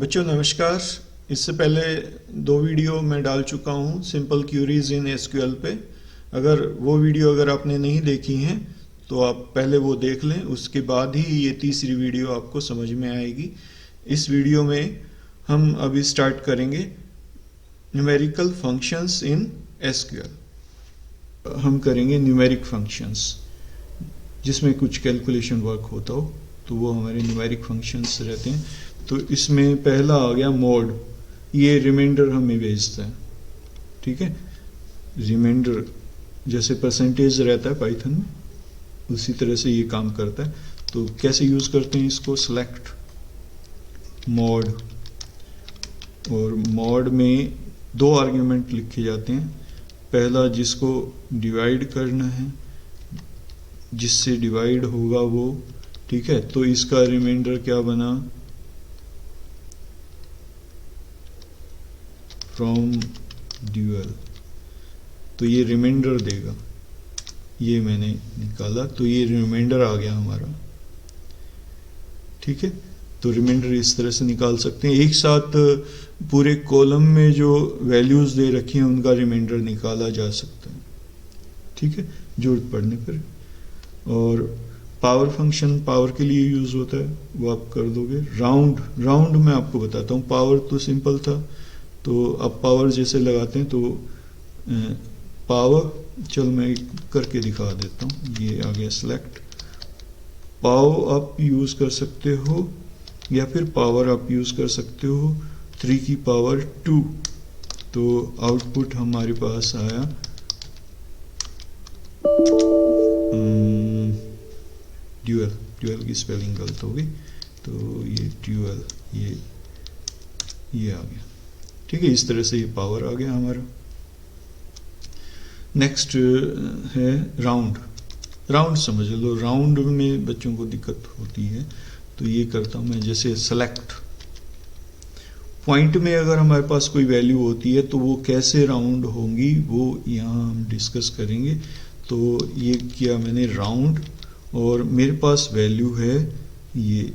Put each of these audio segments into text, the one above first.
बच्चों नमस्कार। इससे पहले 2 वीडियो मैं डाल चुका हूँ सिंपल क्यूरीज इन एसक्यूएल पे। अगर आपने नहीं देखी हैं तो आप पहले वो देख लें, उसके बाद ही ये तीसरी वीडियो आपको समझ में आएगी। इस वीडियो में हम अभी स्टार्ट करेंगे न्यूमेरिकल फंक्शंस इन एसक्यूएल। हम करेंगे न्यूमेरिक फंक्शंस जिसमें कुछ कैलकुलेशन वर्क होता हो, तो वो हमारे न्यूमेरिक फंक्शंस रहते हैं। तो इसमें पहला आ गया मोड, ये रिमाइंडर हमें भेजता है। ठीक है, रिमाइंडर जैसे परसेंटेज रहता है पाइथन में, उसी तरह से ये काम करता है। तो कैसे यूज करते हैं इसको, सेलेक्ट मोड, और मोड में 2 आर्ग्यूमेंट लिखे जाते हैं। पहला जिसको डिवाइड करना है, जिससे डिवाइड होगा वो, ठीक है। तो इसका रिमाइंडर क्या बना, फ्रॉम ड्यूअल, तो ये रिमाइंडर देगा। ये मैंने निकाला तो ये रिमाइंडर आ गया हमारा। ठीक है, तो रिमाइंडर इस तरह से निकाल सकते हैं। एक साथ पूरे कॉलम में जो वैल्यूज दे रखी हैं उनका रिमाइंडर निकाला जा सकता है। ठीक है, जरूरत पड़ने पर। और पावर फंक्शन पावर के लिए यूज होता है, वो आप कर दोगे। राउंड मैं आपको बताता हूँ। पावर तो सिंपल था, तो अब पावर जैसे लगाते हैं तो पावर, चल मैं करके दिखा देता हूँ। ये आ गया सेलेक्ट। पावर आप यूज कर सकते हो या फिर पावर आप यूज कर सकते हो 3 की पावर 2। तो आउटपुट हमारे पास आया ड्यूअल की स्पेलिंग गलत हो गई, तो ये ड्यूअल ये आ गया। ठीक है, इस तरह से ये पावर आ गया हमारा। नेक्स्ट है राउंड समझ लो। राउंड में बच्चों को दिक्कत होती है, तो ये करता हूं मैं। जैसे सेलेक्ट पॉइंट में अगर हमारे पास कोई वैल्यू होती है तो वो कैसे राउंड होंगी वो यहाँ हम डिस्कस करेंगे। तो ये किया मैंने राउंड, और मेरे पास वैल्यू है ये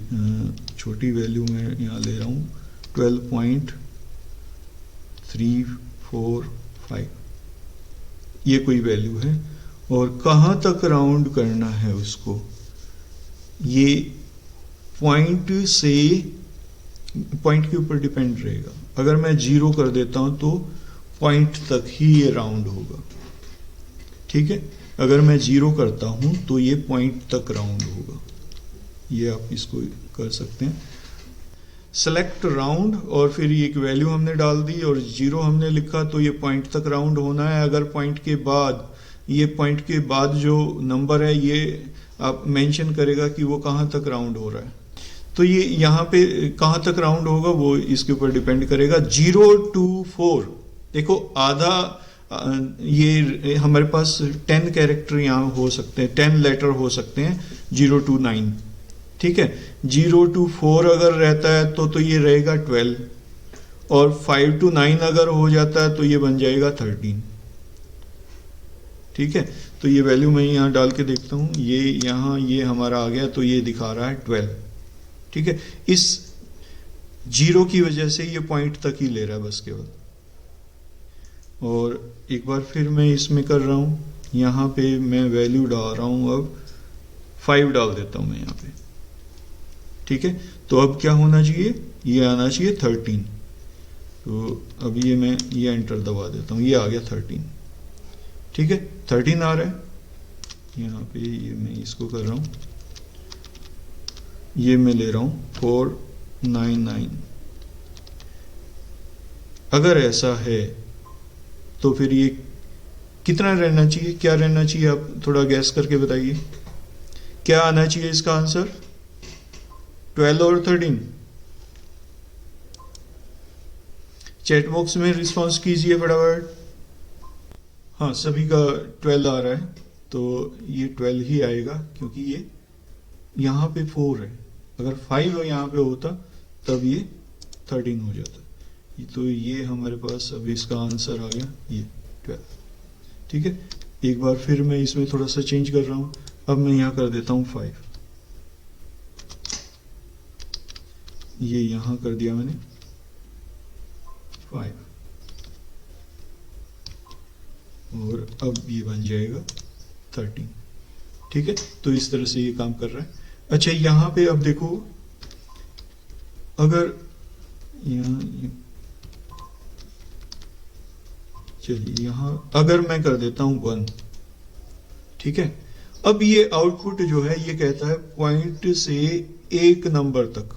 छोटी वैल्यू मैं यहाँ ले रहा हूँ 12.345, ये कोई वैल्यू है। और कहाँ तक राउंड करना है उसको, ये पॉइंट के ऊपर डिपेंड रहेगा। अगर मैं 0 कर देता हूं तो पॉइंट तक ही ये राउंड होगा। ठीक है, अगर मैं 0 करता हूं तो ये पॉइंट तक राउंड होगा। ये आप इसको कर सकते हैं। सेलेक्ट राउंड, और फिर एक वैल्यू हमने डाल दी और 0 हमने लिखा, तो ये पॉइंट तक राउंड होना है। अगर पॉइंट के बाद जो नंबर है ये आप मेंशन करेगा कि वो कहाँ तक राउंड हो रहा है। तो ये यहाँ पे कहाँ तक राउंड होगा वो इसके ऊपर डिपेंड करेगा। 0 to 4, देखो आधा, ये हमारे पास 10 कैरेक्टर यहाँ हो सकते हैं, 10 लेटर हो सकते हैं 0 to 9। ठीक है, 0 to 4 अगर रहता है तो ये रहेगा 12, और 5 to 9 अगर हो जाता है तो ये बन जाएगा 13। ठीक है, तो ये वैल्यू मैं यहाँ डाल के देखता हूँ। ये यहाँ ये हमारा आ गया, तो ये दिखा रहा है 12। ठीक है, इस 0 की वजह से ये पॉइंट तक ही ले रहा है बस केवल। और एक बार फिर मैं इसमें कर रहा हूँ, यहाँ पे मैं वैल्यू डाल रहा हूँ, अब 5 डाल देता हूँ मैं यहाँ पे। ठीक है, तो अब क्या होना चाहिए, ये आना चाहिए 13। तो अब मैं ये एंटर दबा देता हूँ, ये आ गया 13। ठीक है, 13 आ रहा है यहाँ पे। ये मैं इसको कर रहा हूँ, ये मैं ले रहा हूँ 499। अगर ऐसा है तो फिर ये कितना रहना चाहिए, क्या रहना चाहिए, आप थोड़ा गैस करके बताइए। क्या आना चाहिए इसका आंसर, 12 और 13? चैट बॉक्स में रिस्पांस कीजिए फटाफट। हाँ, सभी का 12 आ रहा है, तो ये 12 ही आएगा क्योंकि ये यहाँ पे 4 है। अगर 5 यहाँ पे होता तब ये 13 हो जाता। तो ये हमारे पास अब इसका आंसर आ गया, ये 12। ठीक है, एक बार फिर मैं इसमें थोड़ा सा चेंज कर रहा हूँ। अब मैं यहाँ कर देता हूँ 5, ये यहाँ कर दिया मैंने 5 और अब ये बन जाएगा 13। ठीक है, तो इस तरह से ये काम कर रहा है। अच्छा, यहां पे अब देखो, अगर चलिए यहां अगर मैं कर देता हूं 1, ठीक है, अब ये आउटपुट जो है ये कहता है पॉइंट से एक नंबर तक,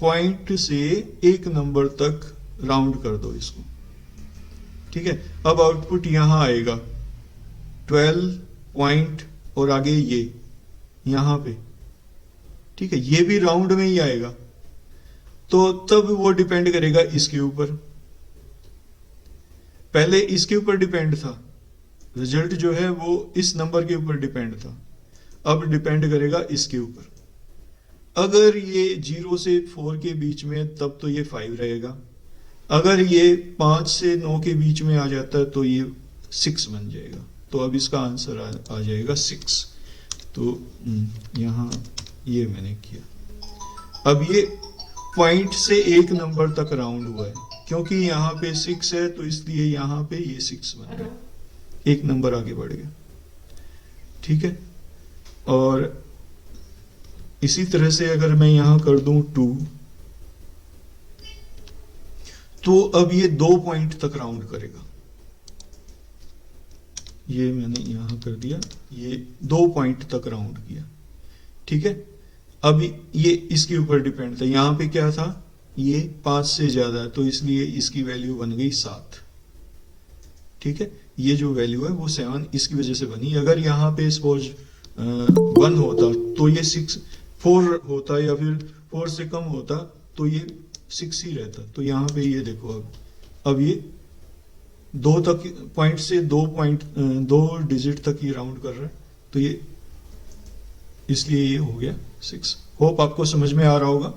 पॉइंट से एक नंबर तक राउंड कर दो इसको। ठीक है, अब आउटपुट यहां आएगा 12 पॉइंट और आगे ये यहां पे। ठीक है, ये भी राउंड में ही आएगा, तो तब वो डिपेंड करेगा इसके ऊपर। पहले इसके ऊपर डिपेंड था, रिजल्ट जो है वो इस नंबर के ऊपर डिपेंड था, अब डिपेंड करेगा इसके ऊपर। अगर ये 0 से 4 के बीच में तब तो ये 5 रहेगा, अगर ये 5 से 9 के बीच में आ जाता है तो ये 6 बन जाएगा। तो अब इसका आंसर आ जाएगा 6। तो यहां ये मैंने किया। अब ये पॉइंट से एक नंबर तक राउंड हुआ है, क्योंकि यहां पे 6 है तो इसलिए यहां पे ये 6 बन गया, एक नंबर आगे बढ़ गया। ठीक है, और इसी तरह से अगर मैं यहां कर दूं 2, तो अब ये 2 पॉइंट तक राउंड करेगा। ये मैंने यहां कर दिया, ये 2 पॉइंट तक राउंड किया। ठीक है, अब ये इसके ऊपर डिपेंड था, यहां पे क्या था, ये 5 से ज्यादा है तो इसलिए इसकी वैल्यू बन गई 7। ठीक है, ये जो वैल्यू है वो 7 इसकी वजह से बनी। अगर यहाँ पे सपोज 1 होता तो ये 4 होता, या फिर 4 से कम होता तो ये 6 ही रहता। तो यहाँ पे ये देखो, अब ये 2 तक पॉइंट से 2 डिजिट तक ये राउंड कर रहा है, तो ये इसलिए ये हो गया 6। होप आपको समझ में आ रहा होगा।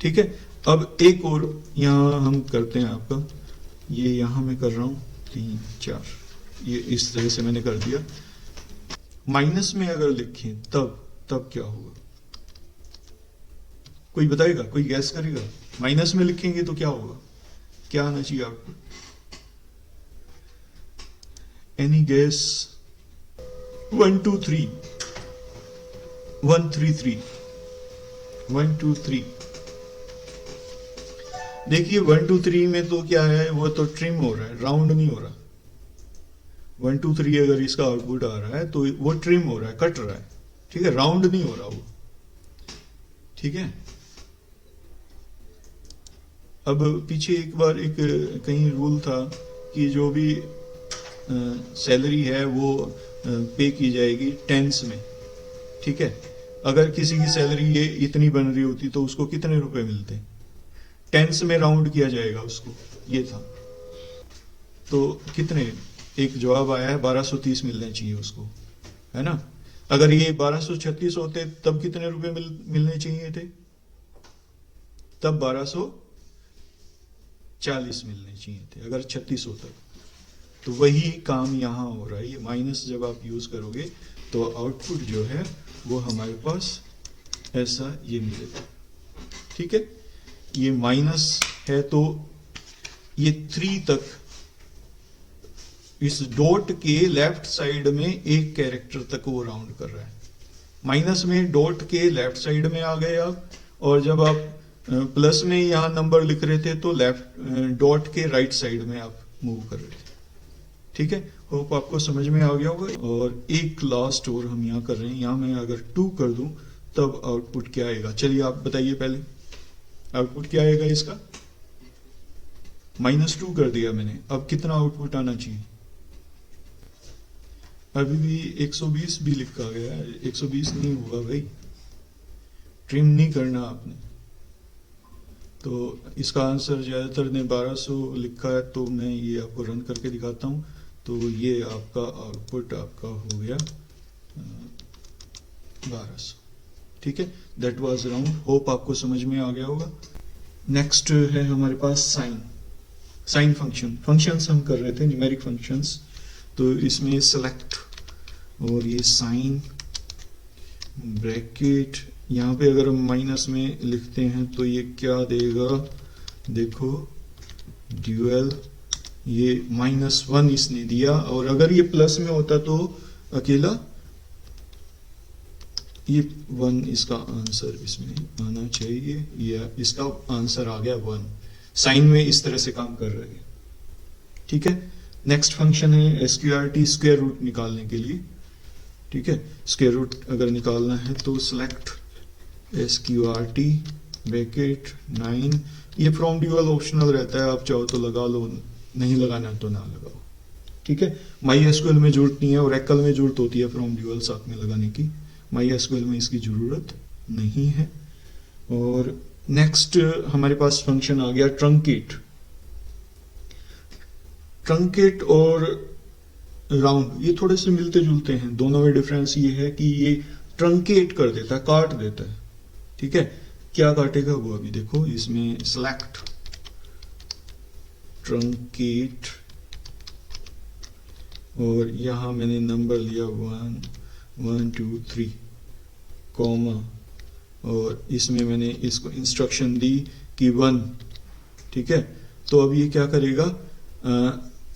ठीक है, अब एक और यहाँ हम करते हैं आपका, ये यहाँ मैं कर रहा हूँ 3 4, ये इस तरह से मैंने कर दिया। माइनस में अगर लिखें तब क्या होगा, कोई बताएगा, कोई गैस करेगा? माइनस में लिखेंगे तो क्या होगा, क्या आना चाहिए आपको? Any gas? 1 2 3 1 3 3 1 2 3। देखिए 1 2 3 में तो क्या है, वो तो ट्रिम हो रहा है, राउंड नहीं हो रहा। 1 2 3 अगर इसका आउटपुट आ रहा है तो वो ट्रिम हो रहा है, कट रहा है। ठीक है, राउंड नहीं हो रहा वो। ठीक है, अब पीछे एक बार कहीं रूल था कि जो भी सैलरी है वो पे की जाएगी टेंस में। ठीक है, अगर किसी की सैलरी ये इतनी बन रही होती तो उसको कितने रुपए मिलते, टेंस में राउंड किया जाएगा उसको, ये था। तो कितने, एक जवाब आया है 1230 मिलने चाहिए उसको, है ना। अगर ये 1236 होते तब कितने रुपए मिलने चाहिए थे, तब 1240 मिलने चाहिए थे, अगर 36 होता। तो वही काम यहां हो रहा है, ये माइनस जब आप यूज करोगे तो आउटपुट जो है वो हमारे पास ऐसा ये मिलेगा। ठीक है, ये माइनस है तो ये 3 तक, इस डॉट के लेफ्ट साइड में एक कैरेक्टर तक वो राउंड कर रहा है। माइनस में डॉट के लेफ्ट साइड में आ गए आप, और जब आप प्लस में यहां नंबर लिख रहे थे तो लेफ्ट डॉट के राइट साइड में आप मूव कर रहे थे। ठीक है, होप आपको समझ में आ गया होगा। और एक लास्ट और हम यहाँ कर रहे हैं, यहाँ मैं अगर 2 कर दूं तब आउटपुट क्या आएगा, चलिए आप बताइए पहले, आउटपुट क्या आएगा इसका? -2 कर दिया मैंने, अब कितना आउटपुट आना चाहिए? अभी भी 120 भी लिखा गया है, 120 नहीं होगा भाई, ट्रिम नहीं करना आपने। तो इसका आंसर ज्यादातर ने 1200 लिखा है, तो मैं ये आपको रन करके दिखाता हूं। तो ये आपका आउटपुट आपका हो गया 1200। ठीक है, दैट वाज राउंड। होप आपको समझ में आ गया होगा। नेक्स्ट है हमारे पास साइन फंक्शंस हम कर रहे थे, न्यूमेरिक फंक्शंस। तो इसमें सेलेक्ट और ये साइन ब्रैकेट, यहाँ पे अगर हम माइनस में लिखते हैं तो ये क्या देगा, देखो ड्यूअल, ये -1 इसने दिया, और अगर ये प्लस में होता तो अकेला ये 1 इसका आंसर इसमें आना चाहिए, या इसका आंसर आ गया 1। साइन में इस तरह से काम कर रहे हैं, ठीक है। नेक्स्ट फंक्शन है SQRT, स्क्वायर रूट निकालने के लिए, ठीक है। स्क्वायर रूट अगर निकालना है तो सिलेक्ट SQRT ब्रैकेट 9, ये फ्रॉम ड्यूअल ऑप्शनल रहता है, आप चाहो तो लगा लो, नहीं लगाना तो ना लगाओ, ठीक है। MySQL में जरूरत नहीं है, और Oracle में जरूरत होती है फ्रॉम ड्यूअल साथ में लगाने की, MySQL में इसकी जरूरत नहीं है। और नेक्स्ट हमारे पास फंक्शन आ गया ट्रंकेट। ट्रंकेट और राउंड ये थोड़े से मिलते जुलते हैं, दोनों में डिफरेंस ये है कि ये ट्रंकेट कर देता है, काट देता है, ठीक है। क्या काटेगा वो अभी देखो, इसमें सिलेक्ट ट्रंकेट, और यहां मैंने नंबर लिया 1 1 2 3 कॉमा, और इसमें मैंने इसको इंस्ट्रक्शन दी कि 1, ठीक है। तो अब ये क्या करेगा,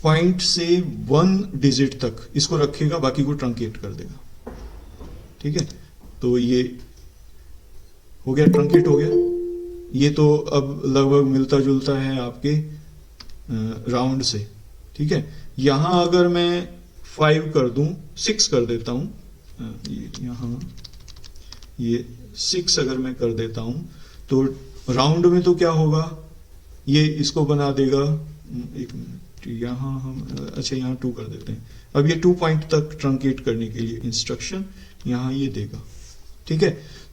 पॉइंट से 1 डिजिट तक इसको रखेगा, बाकी को ट्रंकेट कर देगा, ठीक है। तो ये हो गया, ट्रंकेट हो गया। ये तो अब लगभग मिलता जुलता है आपके राउंड से, ठीक है। यहां अगर मैं 5 कर दूं, 6 कर देता हूं, यहां ये 6 अगर मैं कर देता हूं तो राउंड में तो क्या होगा, ये इसको बना देगा, एक मिनट, यहां हम अच्छा यहां 2 कर देते हैं। अब ये 2 पॉइंट तक ट्रंकेट करने के लिए इंस्ट्रक्शन यहां ये देगा, ठीक है।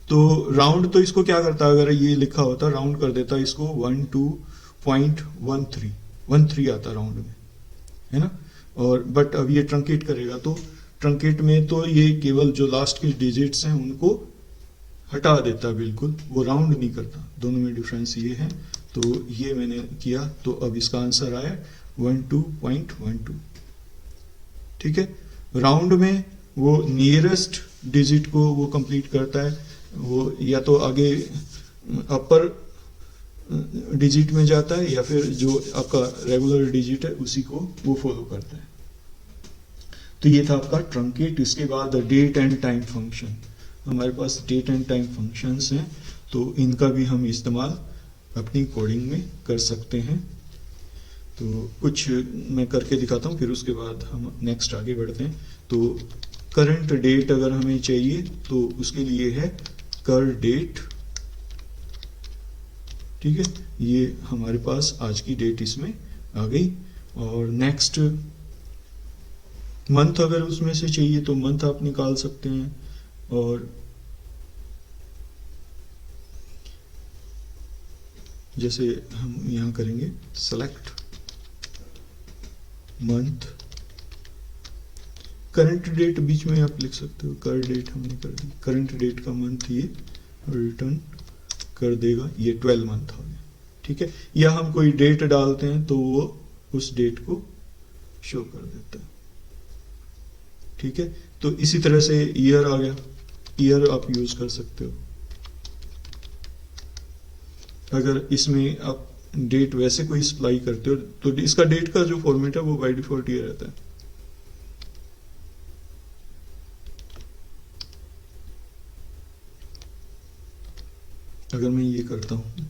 तो राउंड तो इसको क्या करता, अगर ये लिखा होता राउंड कर देता इसको 12.13 आता राउंड में, है ना। और बट अब ये ट्रंकेट करेगा, तो ट्रंकेट में तो ये केवल जो लास्ट के डिजिट्स हैं उनको हटा देता बिल्कुल, वो राउंड नहीं करता, दोनों में डिफरेंस ये है। तो ये मैंने किया, तो अब इसका आंसर आया 12.12, ठीक है। राउंड में वो नियरेस्ट डिजिट को वो कंप्लीट करता है, वो या तो आगे अपर डिजिट में जाता है, या फिर जो आपका रेगुलर डिजिट है उसी को वो फॉलो करता है। तो ये था आपका ट्रंकेट। इसके बाद डेट एंड टाइम फंक्शन, हमारे पास डेट एंड टाइम फंक्शंस हैं, तो इनका भी हम इस्तेमाल अपनी कोडिंग में कर सकते हैं। तो कुछ मैं करके दिखाता हूँ, फिर उसके बाद हम नेक्स्ट आगे बढ़ते हैं। तो करंट डेट अगर हमें चाहिए तो उसके लिए है कर डेट, ठीक है। ये हमारे पास आज की डेट इसमें आ गई। और नेक्स्ट मंथ अगर उसमें से चाहिए तो मंथ आप निकाल सकते हैं। और जैसे हम यहां करेंगे सेलेक्ट मंथ, करंट डेट बीच में आप लिख सकते हो, कर डेट हमने कर दी, करंट डेट का मंथ ये रिटर्न कर देगा, ये 12 मंथ हो गया, ठीक है। या हम कोई डेट डालते हैं तो वो उस डेट को शो कर देता है, ठीक है। तो इसी तरह से ईयर आ गया, ईयर आप यूज कर सकते हो। अगर इसमें आप डेट वैसे कोई सप्लाई करते हो तो इसका डेट का जो फॉर्मेट है वो बाय डिफॉल्ट ये रहता है। अगर मैं ये करता हूं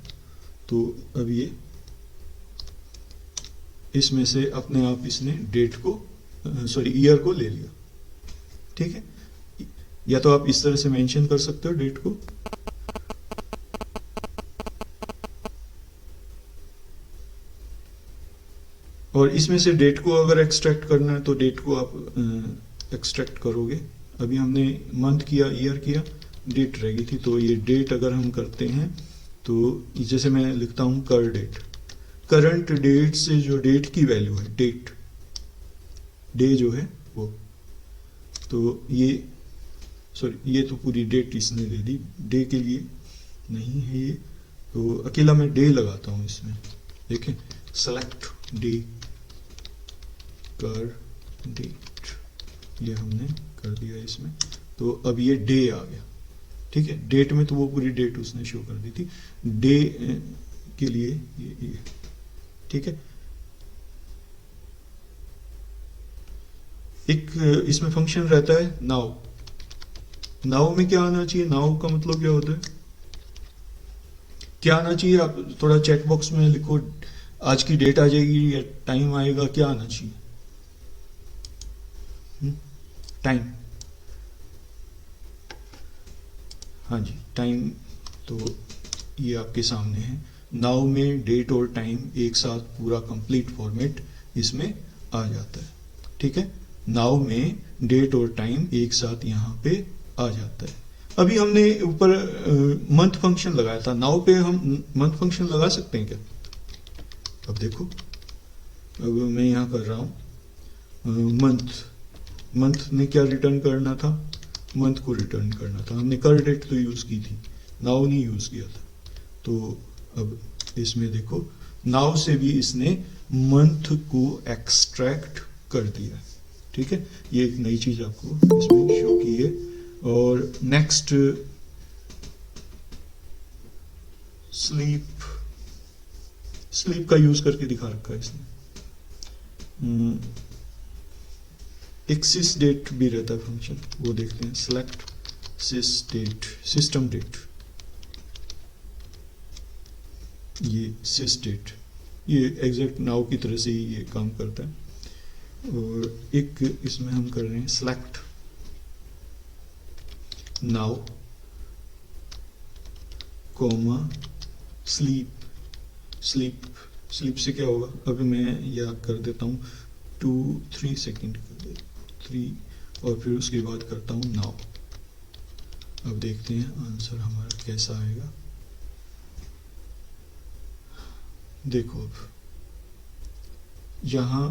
तो अब ये इसमें से अपने आप इसने डेट को ईयर को ले लिया, ठीक है। या तो आप इस तरह से मेंशन कर सकते हो डेट को, और इसमें से डेट को अगर एक्सट्रैक्ट करना है तो डेट को आप एक्सट्रैक्ट करोगे। अभी हमने मंथ किया, ईयर किया, डेट रह गई थी। तो ये डेट अगर हम करते हैं तो जैसे मैं लिखता हूं कर डेट, करंट डेट से जो डेट की वैल्यू है, डेट डे जो है वो, तो ये तो पूरी डेट इसने दे दी, डे के लिए नहीं है ये, तो अकेला मैं डे लगाता हूं इसमें। देखें सेलेक्ट डे कर डेट, ये हमने कर दिया इसमें। तो अब ये डे आ गया, ठीक है। डेट में तो वो पूरी डेट उसने शो कर दी थी, डे के लिए ये ठीक है। एक इसमें फंक्शन रहता है नाउ। नाउ में क्या आना चाहिए, नाउ का मतलब क्या होता है, क्या आना चाहिए, आप थोड़ा चैट बॉक्स में लिखो, आज की डेट आ जाएगी या टाइम आएगा, क्या आना चाहिए, टाइम। हाँ जी, टाइम, तो ये आपके सामने है। नाउ में डेट और टाइम एक साथ पूरा कंप्लीट फॉर्मेट इसमें आ जाता है, ठीक है। नाउ में डेट और टाइम एक साथ यहाँ पे आ जाता है। अभी हमने ऊपर मंथ फंक्शन लगाया था, नाउ पे हम मंथ फंक्शन लगा सकते हैं क्या? अब देखो, अब मैं यहाँ कर रहा हूँ मंथ। मंथ ने क्या रिटर्न करना था, मंथ को रिटर्न करना था। हमने कर डेट तो यूज की थी, नाउ नहीं यूज किया था। तो अब इसमें देखो, नाउ से भी इसने मंथ को एक्सट्रैक्ट कर दिया, ठीक है। ये एक नई चीज आपको इसमें शो की है। और नेक्स्ट स्लीप, स्लीप का यूज करके दिखा रखा है इसने। एक सिस डेट भी रहता है फंक्शन, वो देखते हैं। सेलेक्ट सिस डेट, सिस्टम डेट, ये सिस डेट, ये एग्जैक्ट नाउ की तरह से ही ये काम करता है। और एक इसमें हम कर रहे हैं select now comma sleep. Sleep, sleep से क्या होगा, अभी मैं यह कर देता हूँ 2-3 सेकेंड कर दे 3, और फिर उसके बाद करता हूँ नाउ। अब देखते हैं आंसर हमारा कैसा आएगा। देखो, अब यहां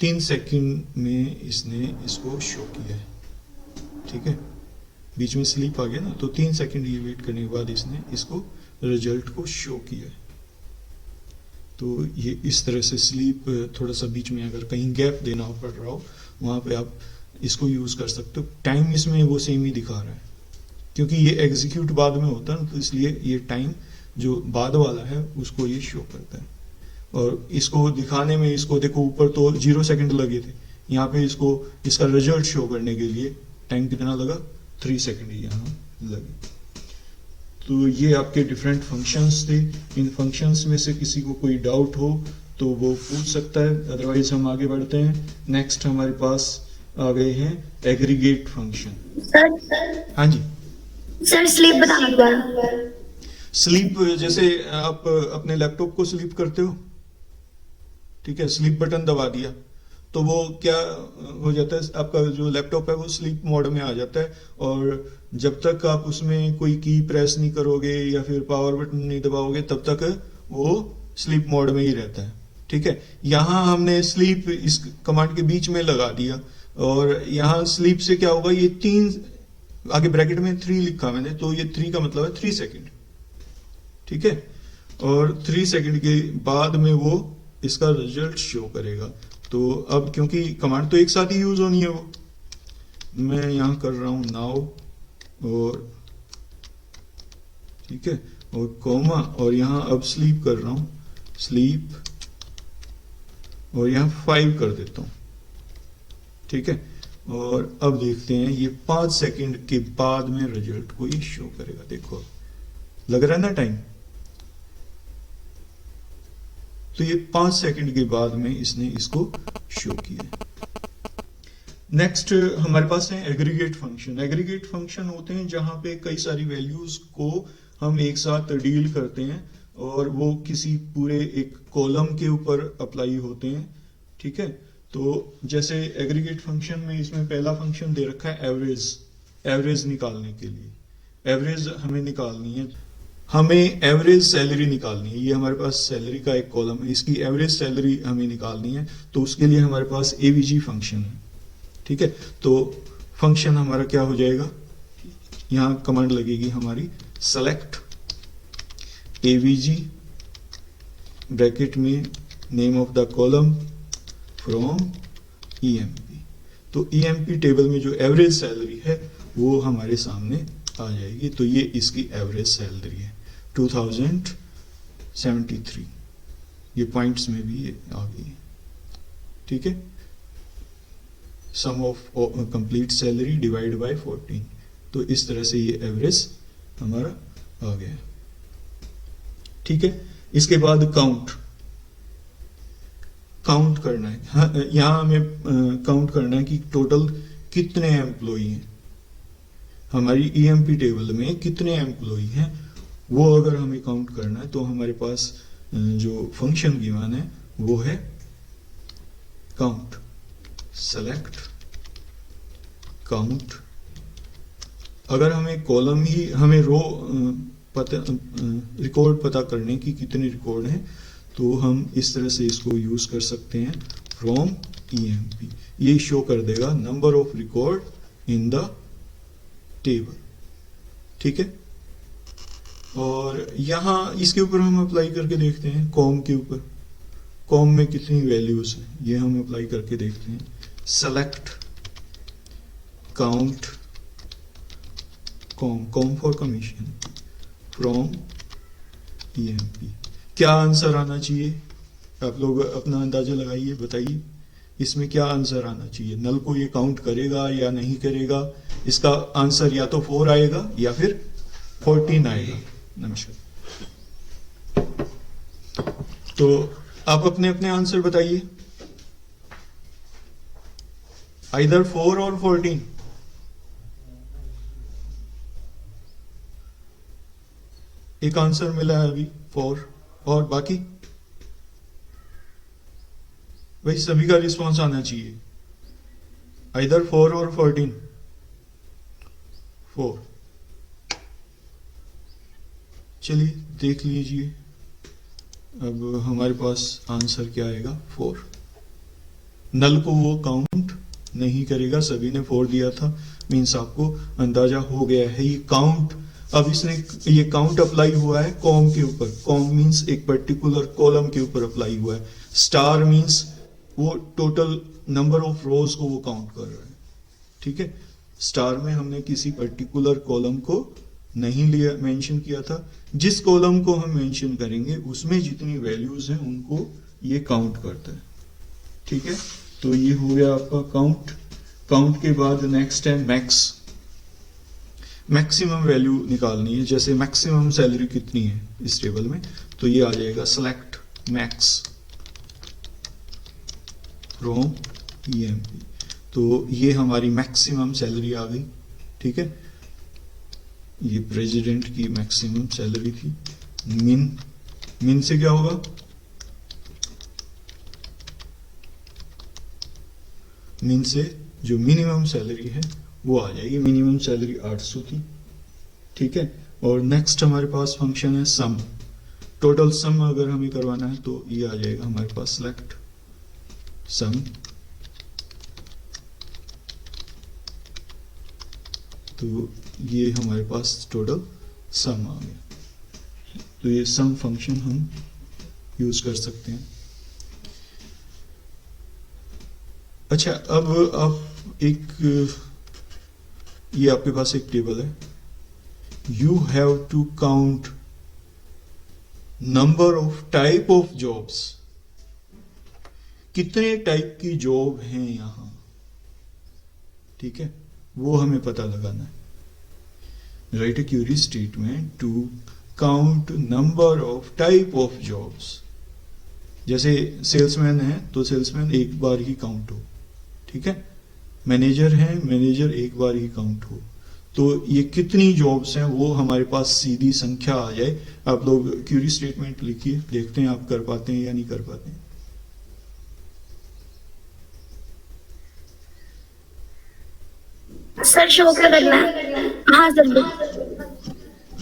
3 सेकंड में इसने इसको शो किया है, ठीक है। बीच में स्लीप आ गया ना, तो 3 सेकंड ये वेट करने के बाद इसने इसको रिजल्ट को शो किया है। तो ये इस तरह से स्लीप, थोड़ा सा बीच में अगर कहीं गैप देना पड़ रहा हो, वहां पे आप इसको यूज कर सकते हो। टाइम इसमें वो सेम ही दिखा रहा है, क्योंकि ये एग्जीक्यूट बाद में होता है, तो इसलिए ये टाइम जो बाद वाला है उसको ये शो करता है। और इसको दिखाने में, इसको देखो ऊपर तो 0 सेकंड लगे थे, यहाँ पे इसको इसका रिजल्ट शो करने के लिए टाइम कितना लगा, 3 सेकंड यहाँ लगे। तो ये आपके डिफरेंट फंक्शंस थे। इन फंक्शंस में से किसी को कोई डाउट हो तो वो पूछ सकता है, अदरवाइज हम आगे बढ़ते हैं। नेक्स्ट हमारे पास आ गए हैं एग्रीगेट फंक्शन। हाँ जी सर, स्लीप बताना दोबारा। स्लीप, जैसे आप अपने लैपटॉप को स्लीप करते हो, ठीक है, स्लीप बटन दबा दिया तो वो क्या हो जाता है, आपका जो लैपटॉप है वो स्लीप मोड में आ जाता है। और जब तक आप उसमें कोई की प्रेस नहीं करोगे या फिर पावर बटन नहीं दबाओगे, तब तक वो स्लीप मोड में ही रहता है, ठीक है। यहाँ हमने स्लीप इस कमांड के बीच में लगा दिया, और यहाँ स्लीप से क्या होगा, ये 3 आगे ब्रैकेट में 3 लिखा मैंने, तो ये 3 का मतलब है 3 सेकंड, ठीक है। और 3 सेकंड के बाद में वो इसका रिजल्ट शो करेगा। तो अब क्योंकि कमांड तो एक साथ ही यूज होनी है, वो मैं यहां कर रहा हूं नाउ, और ठीक है, और कोमा, और यहां अब स्लीप कर रहा हूं, स्लीप, और यहां 5 कर देता हूं, ठीक है। और अब देखते हैं ये 5 सेकंड के बाद में रिजल्ट को ये शो करेगा। देखो लग रहा है ना टाइम, तो ये 5 सेकंड के बाद में इसने इसको शो किया। नेक्स्ट हमारे पास है एग्रीगेट फंक्शन। एग्रीगेट फंक्शन होते हैं जहां पे कई सारी वैल्यूज को हम एक साथ डील करते हैं, और वो किसी पूरे एक कॉलम के ऊपर अप्लाई होते हैं, ठीक है। तो जैसे एग्रीगेट फंक्शन में इसमें पहला फंक्शन दे रखा है एवरेज। एवरेज निकालने के लिए, एवरेज हमें निकालनी है, हमें एवरेज सैलरी निकालनी है। ये हमारे पास सैलरी का एक कॉलम है, इसकी एवरेज सैलरी हमें निकालनी है। तो उसके लिए हमारे पास एवीजी फंक्शन है, ठीक है। तो फंक्शन हमारा क्या हो जाएगा, यहां कमांड लगेगी हमारी सेलेक्ट एवीजी, ब्रैकेट में name of the column from EMP. तो ईएमपी टेबल में जो एवरेज सैलरी है वो हमारे सामने आ जाएगी। तो ये इसकी एवरेज सैलरी है 2073। ये पॉइंट्स में भी ये आ गई है, ठीक है, sum of complete salary divide by 14। तो इस तरह से ये एवरेज हमारा आ गया। ठीक है, इसके बाद काउंट करना है। हाँ, यहाँ हमें काउंट करना है कि टोटल कितने एम्प्लॉई हैं, हमारी ईएमपी टेबल में कितने एम्प्लॉई हैं, वो अगर हमें काउंट करना है तो हमारे पास जो फंक्शन गिवन है वो है काउंट। Select count. अगर हमें कॉलम ही, हमें रो रिकॉर्ड पता करने की कितने रिकॉर्ड हैं, तो हम इस तरह से इसको यूज कर सकते हैं, फ्रॉम ईएमपी। ये शो कर देगा number of record in the table. ठीक है, और यहां इसके ऊपर हम अप्लाई करके देखते हैं, कॉम के ऊपर, कॉम में कितनी वैल्यूज हैं ये हम अप्लाई करके देखते हैं। Select count com for commission from EMP. क्या आंसर आना चाहिए, आप लोग अपना अंदाजा लगाइए, बताइए इसमें क्या आंसर आना चाहिए। नल को ये काउंट करेगा या नहीं करेगा, इसका आंसर या तो 4 आएगा या फिर 14 आएगा। नमस्कार। तो आप अपने अपने आंसर बताइए, आइदर 4 और 14। एक आंसर मिला है अभी 4, और बाकी भाई सभी का रिस्पॉन्स आना चाहिए, आइदर 4 और 14। 4। चलिए देख लीजिए, अब हमारे पास आंसर क्या आएगा, 4। नल को वो काउंट नहीं करेगा, सभी ने 4 दिया था, मीन्स आपको अंदाजा हो गया है ये काउंट। अब इसने ये काउंट अप्लाई हुआ है कॉम के ऊपर, कॉम मीन्स एक पर्टिकुलर कॉलम के ऊपर अप्लाई हुआ है, स्टार मीन्स वो टोटल नंबर ऑफ रोज को वो काउंट कर रहा है। ठीक है, स्टार में हमने किसी पर्टिकुलर कॉलम को नहीं लिया, मेंशन किया था, जिस कॉलम को हम मेंशन करेंगे उसमें जितनी वैल्यूज हैं उनको ये काउंट करता है। ठीक है, तो ये हो गया आपका काउंट। काउंट के बाद नेक्स्ट है मैक्स। मैक्सिमम वैल्यू निकालनी है, जैसे मैक्सिमम सैलरी कितनी है इस टेबल में, तो ये आ जाएगा सेलेक्ट मैक्स फ्रॉम ईएमपी। तो ये हमारी मैक्सिमम सैलरी आ गई। ठीक है, ये प्रेसिडेंट की मैक्सिमम सैलरी थी। मिन से क्या होगा, मिन से जो मिनिमम सैलरी है वो आ जाएगी, मिनिमम सैलरी 800 थी। ठीक है, और नेक्स्ट हमारे पास फंक्शन है सम। टोटल सम अगर हमें करवाना है तो ये आ जाएगा हमारे पास सेलेक्ट सम। तो ये हमारे पास टोटल सम आ गया। तो ये सम फंक्शन हम यूज कर सकते हैं। अच्छा, अब आप ये आपके पास एक टेबल है, you have to count number of type of jobs. कितने टाइप की जॉब हैं यहां, ठीक है, वो हमें पता लगाना है। Write a query statement to count number of type of jobs. जैसे सेल्समैन है तो सेल्समैन एक बार ही काउंट हो, ठीक है, मैनेजर है, मैनेजर एक बार ही काउंट हो। तो ये कितनी जॉब्स हैं वो हमारे पास सीधी संख्या आ जाए। आप लोग क्यूरी स्टेटमेंट लिखिए, देखते हैं आप कर पाते हैं या नहीं कर पाते हैं। सर शो क्या करना है? हाँ सर।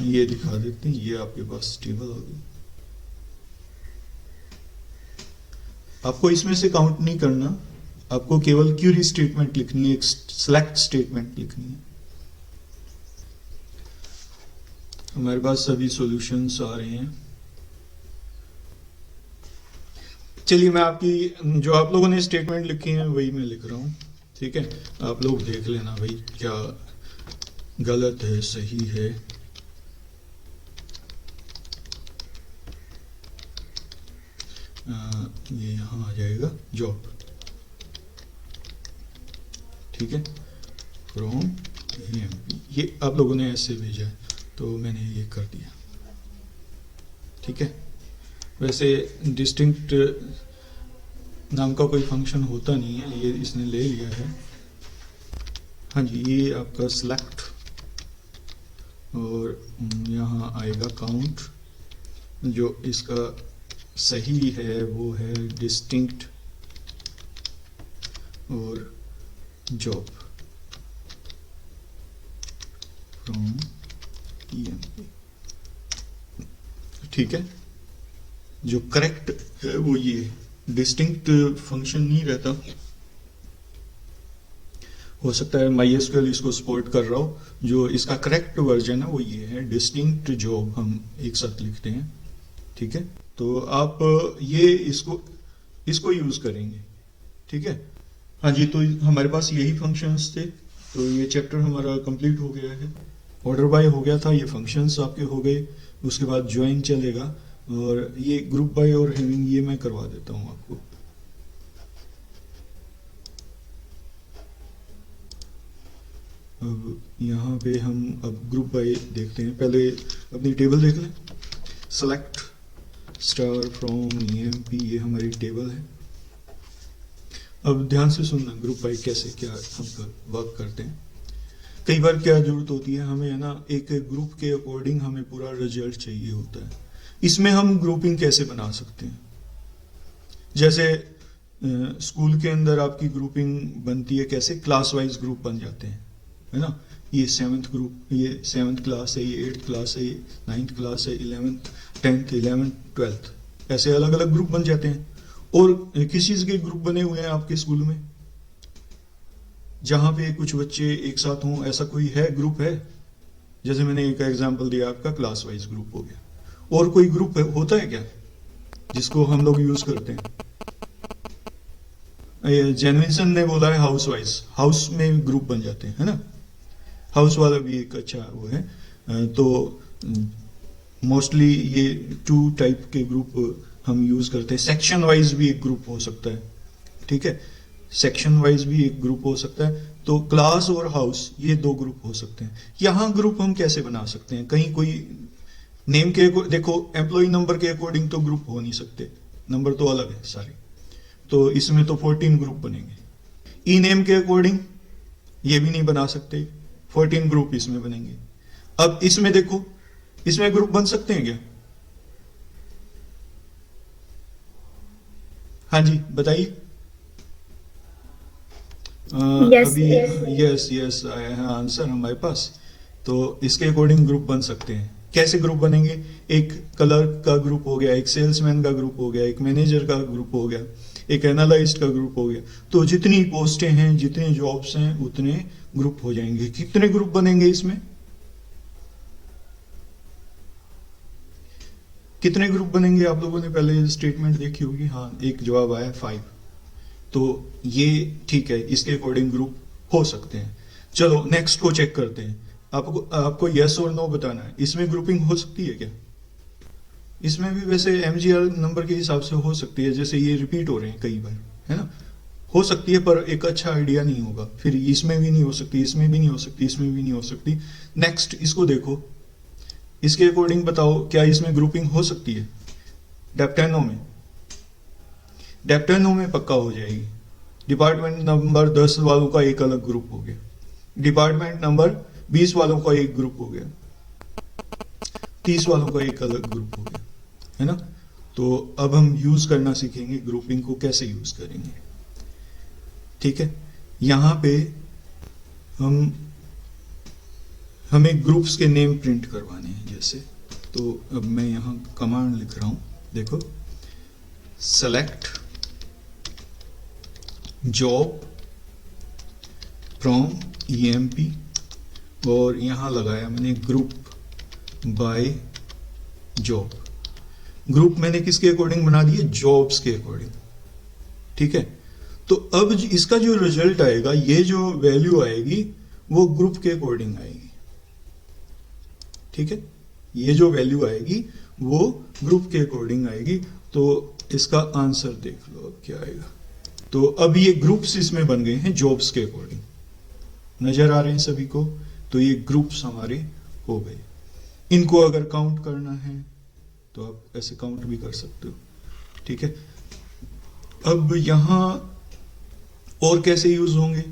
ये दिखा देते हैं, ये आपके पास टेबल होगी। आपको इसमें से काउंट नहीं करना, आपको केवल क्यूरी स्टेटमेंट लिखनी है, एक सेलेक्ट स्टेटमेंट लिखनी है। हमारे पास सभी सॉल्यूशंस आ रहे हैं। चलिए मैं आपकी जो आप लोगों ने स्टेटमेंट लिखी है वही मैं लिख रहा हूं, ठीक है, आप लोग देख लेना भाई क्या गलत है सही है। ये यहां आ जाएगा जॉब। ठीक है, फ्रॉम EMP। ये आप लोगों ने ऐसे भेजा है तो मैंने ये कर दिया, ठीक है। वैसे डिस्टिंक्ट नाम का कोई फंक्शन होता नहीं है, ये इसने ले लिया है। हाँ जी, ये आपका सिलेक्ट और यहाँ आएगा काउंट। जो इसका सही है वो है डिस्टिंक्ट और जॉब फ्रॉम EMP, ठीक है। जो करेक्ट है वो ये डिस्टिंक्ट फंक्शन नहीं रहता, हो सकता है MySQL इसको सपोर्ट कर रहा हो। जो इसका करेक्ट वर्जन है वो ये है डिस्टिंक्ट जॉब, हम एक साथ लिखते हैं, ठीक है। तो आप ये इसको यूज करेंगे, ठीक है। हाँ जी, तो हमारे पास यही फंक्शंस थे, तो ये चैप्टर हमारा कंप्लीट हो गया है। ऑर्डर बाय हो गया था, ये फंक्शंस आपके हो गए। उसके बाद ज्वाइन चलेगा और ये ग्रुप बाय और हैविंग ये मैं करवा देता हूं आपको। अब यहाँ पे हम अब ग्रुप बाय देखते हैं। पहले अपनी टेबल देख लें। सेलेक्ट स्टार फ्रॉम EMP, ये हमारी टेबल है। अब ध्यान से सुनना, ग्रुप बाय कैसे क्या हम वर्क करते हैं। कई बार क्या जरूरत होती है हमें, है ना, एक ग्रुप के अकॉर्डिंग हमें पूरा रिजल्ट चाहिए होता है। इसमें हम ग्रुपिंग कैसे बना सकते हैं? जैसे स्कूल के अंदर आपकी ग्रुपिंग बनती है कैसे, क्लास वाइज ग्रुप बन जाते हैं, है ना। ये 7th ग्रुप, ये 7th क्लास है, ये 8th क्लास है, ये 9th क्लास है, 11th 10th 11th 12th, ऐसे अलग अलग ग्रुप बन जाते हैं। और किस चीज के ग्रुप बने हुए हैं आपके स्कूल में जहां पे कुछ बच्चे एक साथ हों, ऐसा कोई है ग्रुप है? जैसे मैंने एक एग्जांपल दिया आपका, क्लास वाइज ग्रुप हो गया। और कोई ग्रुप होता है क्या जिसको हम लोग यूज करते हैं? जेनविनसन ने बोला है हाउस वाइज, हाउस में ग्रुप बन जाते हैं, है ना। हाउस वाला भी एक अच्छा वो है। तो मोस्टली ये 2 टाइप के ग्रुप हम यूज करते हैं। सेक्शन वाइज भी एक ग्रुप हो सकता है, ठीक है, सेक्शन वाइज भी एक ग्रुप हो सकता है। तो क्लास और हाउस, ये 2 ग्रुप हो सकते हैं। यहां ग्रुप हम कैसे बना सकते हैं? कहीं कोई नेम के, देखो एम्प्लॉय नंबर के अकॉर्डिंग तो ग्रुप हो नहीं सकते, नंबर तो अलग है सारे। तो इसमें तो 14 ग्रुप बनेंगे। ई नेम के अकॉर्डिंग ये भी नहीं बना सकते, 14 ग्रुप इसमें बनेंगे। अब इसमें देखो, इसमें ग्रुप बन सकते हैं क्या? हाँ जी बताइए। Yes, अभी yes. यस आया है आंसर हमारे पास। तो इसके अकॉर्डिंग ग्रुप बन सकते हैं। कैसे ग्रुप बनेंगे? एक कलर का ग्रुप हो गया, एक सेल्समैन का ग्रुप हो गया, एक मैनेजर का ग्रुप हो गया, एक एनालिस्ट का ग्रुप हो गया। तो जितनी पोस्टें हैं, जितने जॉब्स हैं, उतने ग्रुप हो जाएंगे। कितने ग्रुप बनेंगे इसमें? कितने ग्रुप बनेंगे? आप लोगों ने पहले स्टेटमेंट देखी होगी। हाँ, एक जवाब आया 5। तो ये ठीक है, इसके अकॉर्डिंग ग्रुप हो सकते हैं। चलो नेक्स्ट को चेक करते हैं। आपको यस और नो बताना है। इसमें ग्रुपिंग हो सकती है क्या? इसमें भी वैसे MGR नंबर के हिसाब से हो सकती है, जैसे ये रिपीट हो रहे हैं कई बार, है ना। हो सकती है, पर एक अच्छा आइडिया नहीं होगा। फिर इसमें भी नहीं हो सकती, इसमें भी नहीं हो सकती, इसमें भी नहीं हो सकती। नेक्स्ट इसको देखो, इसके अकॉर्डिंग बताओ क्या इसमें ग्रुपिंग हो सकती है? डेप्टेनो में, डेप्टेनो में पक्का हो जाएगी। डिपार्टमेंट नंबर 10 वालों का एक अलग ग्रुप हो गया, डिपार्टमेंट नंबर 20 वालों का एक ग्रुप हो गया, 30 वालों का एक अलग ग्रुप हो गया, है ना। तो अब हम यूज करना सीखेंगे, ग्रुपिंग को कैसे यूज करेंगे, ठीक है। यहां पे हमें ग्रुप्स के नेम प्रिंट करवाने हैं जैसे। तो अब मैं यहां कमांड लिख रहा हूं, देखो, सेलेक्ट जॉब फ्रॉम EMP, और यहां लगाया मैंने ग्रुप बाय जॉब। ग्रुप मैंने किसके अकॉर्डिंग बना दिए? जॉब्स के अकॉर्डिंग, ठीक है। तो अब इसका जो रिजल्ट आएगा, ये जो वैल्यू आएगी वो ग्रुप के अकॉर्डिंग आएगी, ठीक है। ये जो वैल्यू आएगी वो ग्रुप के अकॉर्डिंग आएगी। तो इसका आंसर देख लो अब क्या आएगा। तो अब ये ग्रुप्स इसमें बन गए हैं जॉब्स के अकॉर्डिंग, नजर आ रहे हैं सभी को? तो ये ग्रुप्स हमारे हो गए। इनको अगर काउंट करना है तो आप ऐसे काउंट भी कर सकते हो, ठीक है। अब यहां और कैसे यूज होंगे?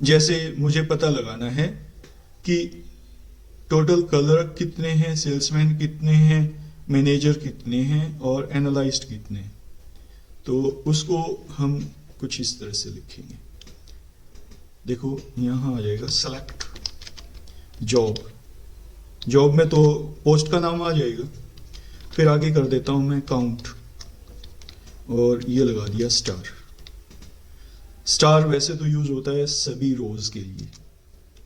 जैसे मुझे पता लगाना है कि टोटल कलर कितने हैं, सेल्समैन कितने हैं, मैनेजर कितने हैं और एनालाइज्ड कितने हैं, तो उसको हम कुछ इस तरह से लिखेंगे। देखो यहां आ जाएगा सेलेक्ट जॉब। जॉब में तो पोस्ट का नाम आ जाएगा। फिर आगे कर देता हूं मैं काउंट, और ये लगा दिया स्टार। स्टार वैसे तो यूज होता है सभी रोज के लिए,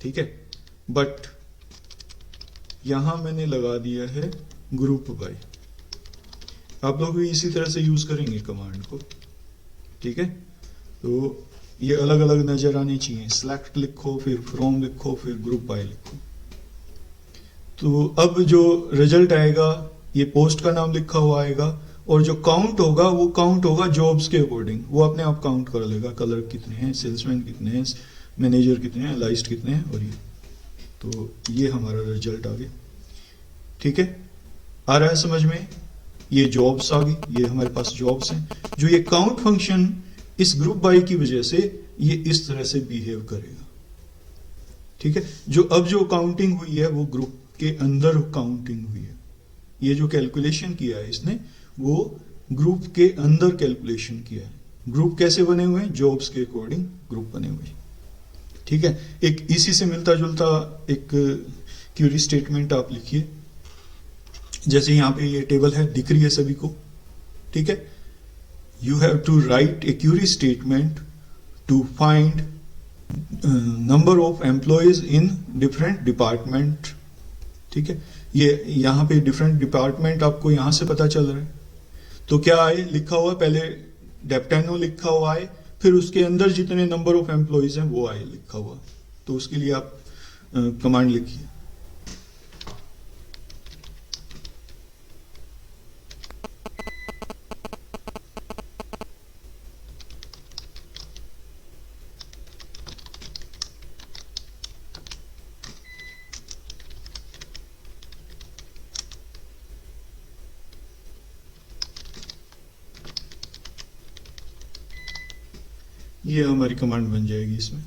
ठीक है, बट यहां मैंने लगा दिया है ग्रुप बाय। आप लोग भी इसी तरह से यूज करेंगे कमांड को, ठीक है। तो ये अलग अलग नजर आनी चाहिए। सिलेक्ट लिखो, फिर फ्रॉम लिखो, फिर ग्रुप बाय लिखो। तो अब जो रिजल्ट आएगा ये पोस्ट का नाम लिखा हुआ आएगा, और जो काउंट होगा वो काउंट होगा जॉब्स के अकॉर्डिंग। वो अपने आप काउंट कर लेगा, कलर कितने हैं, सेल्समैन कितने हैं, मैनेजर कितने हैं, लाइस्ट कितने हैं, और ये। तो ये हमारा रिजल्ट आ गया, ठीक है। आ रहा है समझ में? ये जॉब्स आ गई, ये हमारे पास जॉब्स हैं। जो ये काउंट फंक्शन इस ग्रुप बाय की वजह से ये इस तरह से बिहेव करेगा, ठीक है। जो काउंटिंग हुई है वो ग्रुप के अंदर काउंटिंग हुई है। ये जो कैलकुलेशन किया है इसने वो ग्रुप के अंदर कैलकुलेशन किया है। ग्रुप कैसे बने हुए हैं? जॉब्स के अकॉर्डिंग ग्रुप बने हुए हैं, ठीक है। एक इसी से मिलता जुलता एक क्यूरी स्टेटमेंट आप लिखिए। जैसे यहां पे ये टेबल है, दिख रही है सभी को, ठीक है। You have to write a query statement to find number of employees in different department, ठीक है। ये यहां पे डिफरेंट डिपार्टमेंट आपको यहां से पता चल रहा है। तो क्या आए लिखा हुआ, पहले डेप्टेनो लिखा हुआ है, फिर उसके अंदर जितने नंबर ऑफ एम्प्लॉयज हैं वो आए लिखा हुआ। तो उसके लिए आप कमांड लिखिए। ये हमारी कमांड बन जाएगी इसमें,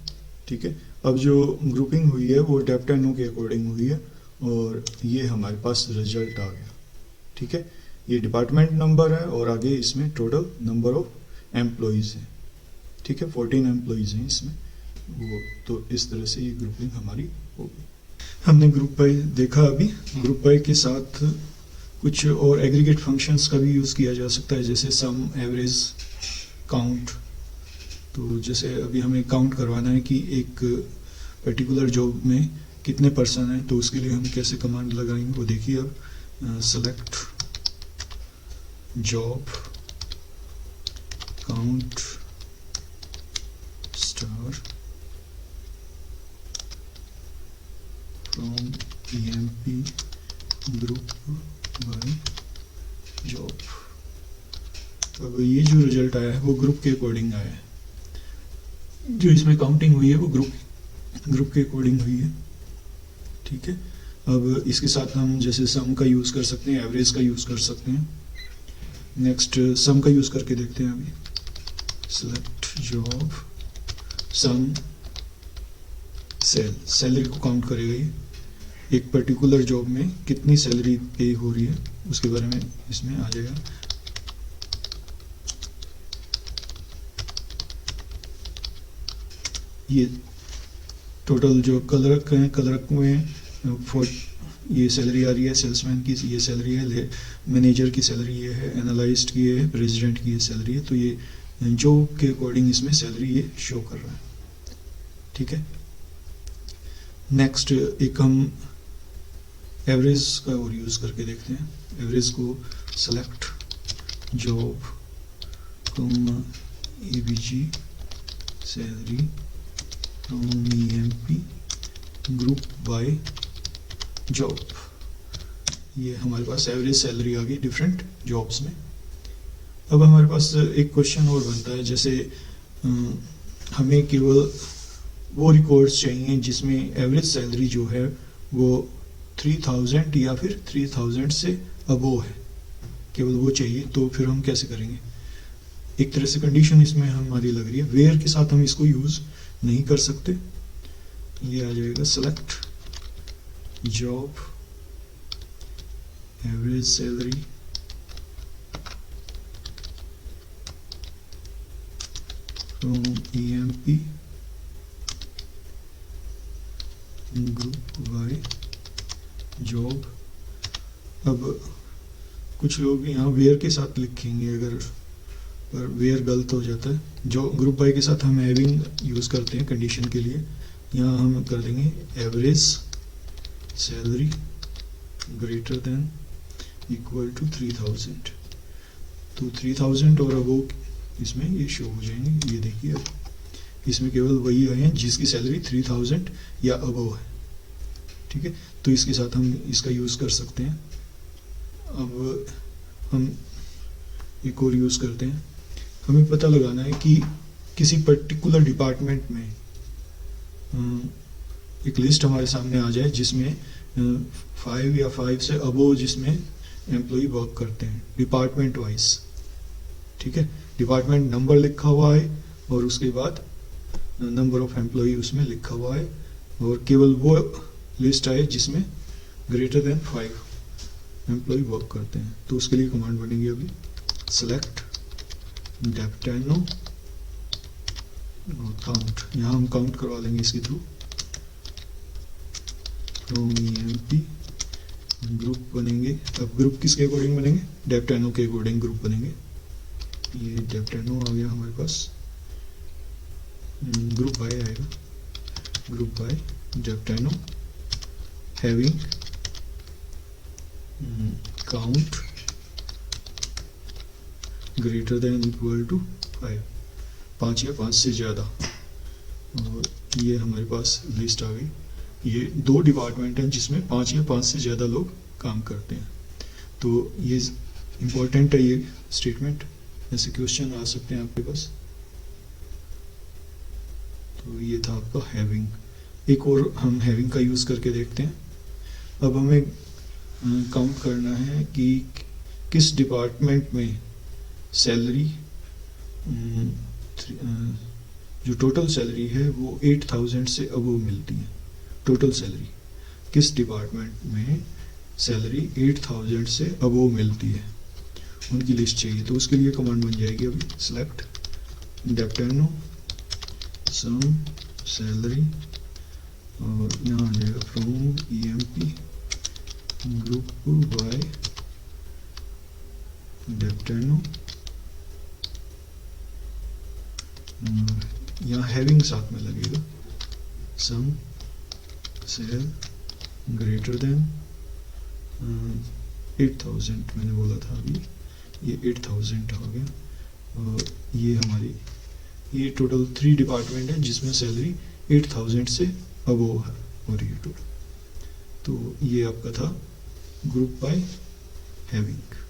ठीक है। अब जो ग्रुपिंग हुई है वो डेप्टेनो के अकॉर्डिंग हुई है, और ये हमारे पास रिजल्ट आ गया, ठीक है। ये डिपार्टमेंट नंबर है और आगे इसमें टोटल नंबर ऑफ एम्प्लॉयज है, ठीक है। 14 एम्प्लॉयज हैं इसमें वो। तो इस तरह से ये ग्रुपिंग हमारी हो गई। हमने ग्रुप बाय देखा। अभी ग्रुप बाय के साथ कुछ और एग्रीगेट फंक्शंस का भी यूज़ किया जा सकता है, जैसे सम, एवरेज, काउंट। तो जैसे अभी हमें काउंट करवाना है कि एक पर्टिकुलर जॉब में कितने पर्सन हैं, तो उसके लिए हम कैसे कमांड लगाएंगे वो देखिए। अब select job count star from EMP group by job. अब ये जो रिजल्ट आया है वो ग्रुप के अकॉर्डिंग आया है। जो इसमें काउंटिंग हुई है वो ग्रुप के अकॉर्डिंग हुई है, ठीक है। अब इसके साथ हम जैसे सम का यूज कर सकते हैं, एवरेज का यूज कर सकते हैं। नेक्स्ट सम का यूज करके देखते हैं अभी। सेलेक्ट जॉब सम सैलरी को काउंट करेगा ये। एक पर्टिकुलर जॉब में कितनी सैलरी पे हो रही है उसके बारे में इसमें आ जाएगा। ये टोटल जो क्लर्क हैं, क्लर्क में ये सैलरी आ रही है, सेल्समैन की ये सैलरी है, मैनेजर की सैलरी ये है, एनालिस्ट की ये है, प्रेसिडेंट की ये सैलरी है। तो ये जॉब के अकॉर्डिंग इसमें सैलरी ये शो कर रहा है, ठीक है। नेक्स्ट एक हम एवरेज का और यूज करके देखते हैं। एवरेज को select job EBG salary from EMP group by job. ये हमारे पास एवरेज सैलरी आ गई डिफरेंट जॉब्स में। अब हमारे पास एक क्वेश्चन और बनता है, जैसे हमें केवल वो रिकॉर्ड्स चाहिए जिसमें एवरेज सैलरी जो है वो 3000 या फिर 3000 से अबोव है, केवल वो चाहिए। तो फिर हम कैसे करेंगे? एक तरह से कंडीशन इसमें हमारी लग रही है, वेयर के साथ हम इसको यूज नहीं कर सकते। ये आ जाएगा select job average salary from EMP group by job. अब कुछ लोग यहाँ वेयर के साथ लिखेंगे, अगर पर वेयर गलत हो जाता है। जो ग्रुप बाय के साथ हम हैविंग यूज़ करते हैं कंडीशन के लिए, यहाँ हम कर देंगे average salary greater than equal to 3000। तो 3000 और अबोव इसमें ये शो हो जाएंगे। ये देखिए अब इसमें केवल वही आए हैं जिसकी सैलरी 3000 या अबोव है, ठीक है। तो इसके साथ हम इसका यूज़ कर सकते हैं। अब हम एक और यूज़ करते हैं। हमें पता लगाना है कि किसी पर्टिकुलर डिपार्टमेंट में एक लिस्ट हमारे सामने आ जाए जिसमें 5 या 5 से अबोव जिसमें एम्प्लॉय वर्क करते हैं डिपार्टमेंट वाइज, ठीक है। डिपार्टमेंट नंबर लिखा हुआ है और उसके बाद नंबर ऑफ एम्प्लॉय उसमें लिखा हुआ है, और केवल वो लिस्ट आए जिसमें ग्रेटर देन 5 एम्प्लॉय वर्क करते हैं। तो उसके लिए कमांड बनेगी अभी सेलेक्ट डेप्टेनो और काउंट। यहाँ हम काउंट करवा लेंगे इसके थ्रू फ्रॉम EMP ग्रुप बनेंगे। अब ग्रुप किसके अकॉर्डिंग बनेंगे? डेप्टेनो के अकॉर्डिंग ग्रुप बनेंगे। ये डेप्टेनो आ गया हमारे पास, ग्रुप बाय आएगा, group by deptno having count greater than equal to 5 या 5 से ज़्यादा। और ये हमारे पास लिस्ट आ गई। ये 2 डिपार्टमेंट हैं जिसमें 5 या 5 से ज़्यादा लोग काम करते हैं। तो ये इम्पोर्टेंट है ये स्टेटमेंट, ऐसे क्वेश्चन आ सकते हैं आपके पास। तो ये था आपका हैविंग। एक और हम हैविंग का यूज़ करके देखते हैं। अब हमें काउंट करना है कि किस डिपार्टमेंट में सैलरी जो टोटल सैलरी है वो 8000 से अबव मिलती है। टोटल सैलरी किस डिपार्टमेंट में सैलरी 8000 से अबव मिलती है, उनकी लिस्ट चाहिए। तो उसके लिए कमांड बन जाएगी अभी सेलेक्ट डेप्टेनो सम सैलरी, और यहाँ आ जाएगा फ्रॉम EMP ग्रुप बाय डेप्टेनो। यहाँ हैविंग साथ में लगेगा, सम सेल ग्रेटर देन 8000 मैंने बोला था अभी, ये 8000 हो गया। और ये हमारी ये टोटल 3 डिपार्टमेंट है जिसमें सैलरी 8000 से अबोव है और ये टोटल। तो ये आपका था ग्रुप बाय हैविंग।